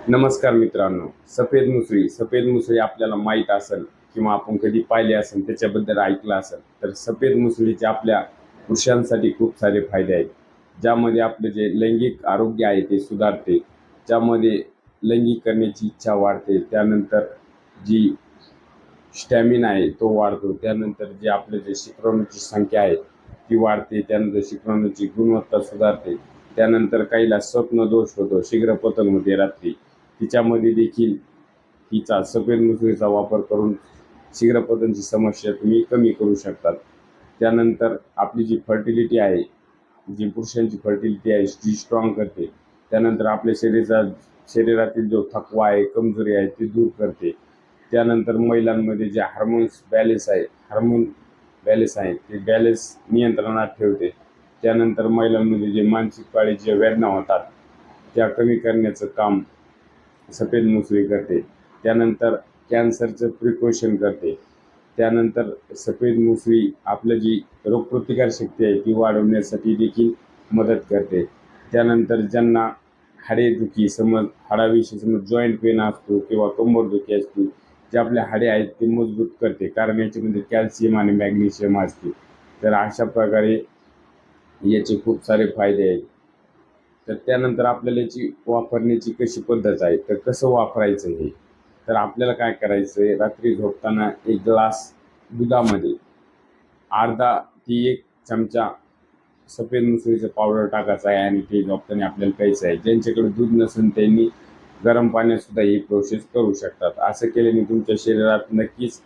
नमस्कार मित्रांनो. सफेद मुसळी आपल्याला माहीत असेल किंवा आपण कधी पाहिले असेल, त्याच्याबद्दल ऐकलं असेल. तर सफेद मुसळीचे आपल्या पुरुषांसाठी खूप सारे फायदे आहेत, ज्यामध्ये आपले जे लैंगिक आरोग्य आहे ते सुधारते, ज्यामध्ये लैंगिक करण्याची इच्छा वाढते, त्यानंतर जी स्टॅमिना आहे तो वाढतो, त्यानंतर जे आपले जे शुक्राणूची संख्या आहे ती वाढते, त्यानंतर शुक्राणूची गुणवत्ता सुधारते, त्यानंतर काहीला स्वप्न दोष होतो, शीघ्रपतन होते रात्री, तिच्यामध्ये देखील हिचा सफेद मुसळीचा वापर करून शीघ्रपतनची समस्या तुम्ही कमी करू शकतात. त्यानंतर आपली जी फर्टिलिटी आहे, जी पुरुषांची फर्टिलिटी आहे ती स्ट्रॉंग करते. त्यानंतर आपल्या शरीरातील जो थकवा आहे, कमजोरी आहे ती दूर करते. त्यानंतर महिलांमध्ये जे हार्मोन बॅलन्स आहे ते बॅलन्स नियंत्रणात ठेवते. त्यानंतर महिलांमध्ये जे मानसिक पाळीच्या वेदना होतात त्या कमी करण्याचं काम सफेद मुसळी करते. त्यानंतर कॅन्सरचं प्रिकॉशन करते. त्यानंतर सफेद मुसळी आपलं जी रोगप्रतिकारशक्ती आहे ती वाढवण्यासाठी देखील मदत करते. त्यानंतर ज्यांना हाडेदुखी हाडाविषयी जॉईंट पेन असतो किंवा कंबरदुखी असते, जे आपल्या हाडे आहेत ते मजबूत करते, कारण याच्यामध्ये कॅल्शियम आणि मॅग्नेशियम असते. तर अशा प्रकारे याचे खूप सारे फायदे आहेत. तर त्यानंतर आपल्याला याची वापरण्याची कशी पद्धत आहे, तर कसं वापरायचं हे. तर आपल्याला काय करायचं आहे, रात्री झोपताना एक ग्लास दुधामध्ये अर्धा ते 1 चमचा सफेद मुसळीचं पावडर टाकायचं आहे आणि ते झोपताना आपल्याला प्यायचं आहे. ज्यांच्याकडे दूध नसेल त्यांनी गरम पाण्यात सुद्धा ही प्रोसेस करू शकतात. असं केल्याने तुमच्या शरीरात नक्कीच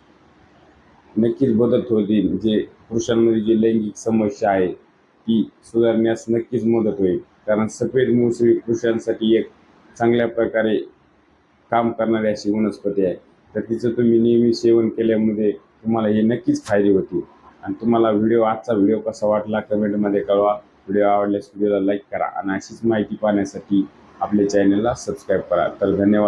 नक्कीच बदल होतील. जे पुरुषांमध्ये जी लैंगिक समस्या आहे ती सुधारण्यास नक्कीच मदत होईल, कारण सफेद मुसळी पुरुषांसाठी एक चांगल्या प्रकारे काम करणारी अशी वनस्पती आहे. तर तिचं तुम्ही नेहमी सेवन केल्यामुळे तुम्हाला हे नक्कीच फायदे होतील. आणि तुम्हाला आजचा व्हिडिओ कसा वाटला कमेंटमध्ये कळवा. व्हिडिओ आवडल्यास व्हिडिओला लाईक करा आणि अशीच माहिती पाहण्यासाठी आपल्या चॅनलला सबस्क्राईब करा. तर धन्यवाद.